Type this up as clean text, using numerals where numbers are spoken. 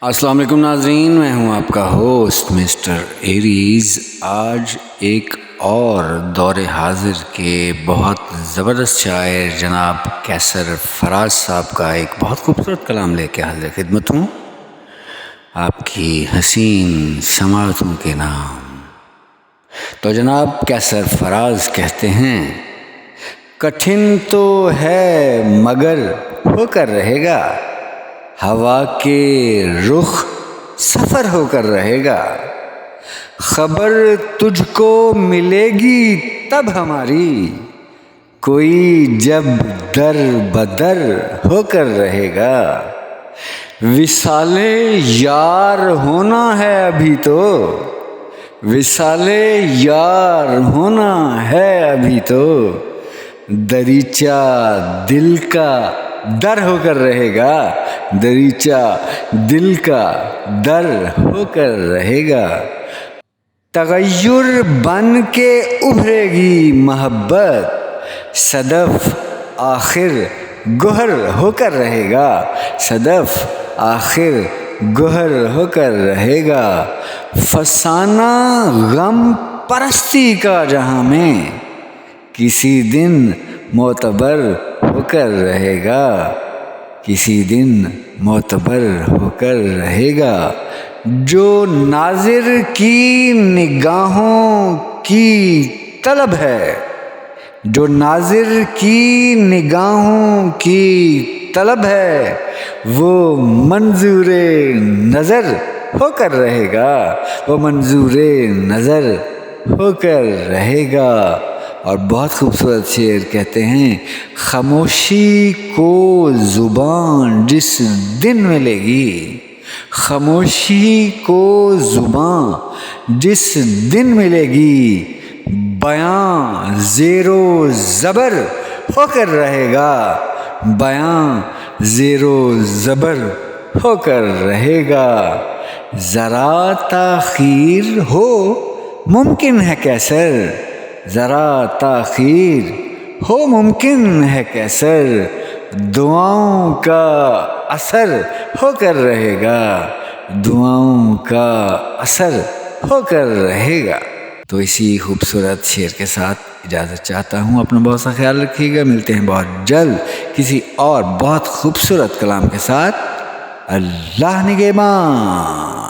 السلام علیکم ناظرین، میں ہوں آپ کا ہوسٹ مسٹر ایریز۔ آج ایک اور دور حاضر کے بہت زبردست شاعر جناب قیصر فراز صاحب کا ایک بہت خوبصورت کلام لے کے حاضر خدمت ہوں آپ کی حسین سماعتوں کے نام۔ تو جناب قیصر فراز کہتے ہیں، کٹھن تو ہے مگر ہو کر رہے گا، ہوا کے رخ سفر ہو کر رہے گا، خبر تجھ کو ملے گی تب ہماری، کوئی جب در بدر ہو کر رہے گا، وصال یار ہونا ہے ابھی تو، وصال یار ہونا ہے ابھی تو، دریچہ دل کا در ہو کر رہے گا، دریچہ دل کا در ہو کر رہے گا، تغیر بن کے ابھرے گی محبت، صدف آخر گوہر ہو کر رہے گا، صدف آخر گوہر ہو کر رہے گا، فسانہ غم پرستی کا جہاں میں، کسی دن معتبر ہو کر رہے گا، کسی دن معتبر ہو کر رہے گا، جو ناظر کی نگاہوں کی طلب ہے، جو ناظر کی نگاہوں کی طلب ہے، وہ منظور نظر ہو کر رہے گا، وہ منظور نظر ہو کر رہے گا۔ اور بہت خوبصورت شعر کہتے ہیں، خاموشی کو زبان جس دن ملے گی، خاموشی کو زبان جس دن ملے گی، بیاں زیر و زبر ہو کر رہے گا، بیاں زیر و زبر ہو کر رہے گا، ذرا تاخیر ہو ممکن ہے قیصر، ذرا تاخیر ہو ممکن ہے قیصر، دعاؤں کا اثر ہو کر رہے گا، دعاؤں کا اثر ہو کر رہے گا۔ تو اسی خوبصورت شعر کے ساتھ اجازت چاہتا ہوں، اپنا بہت سا خیال رکھیے گا، ملتے ہیں بہت جلد کسی اور بہت خوبصورت کلام کے ساتھ۔ اللہ نگہبان۔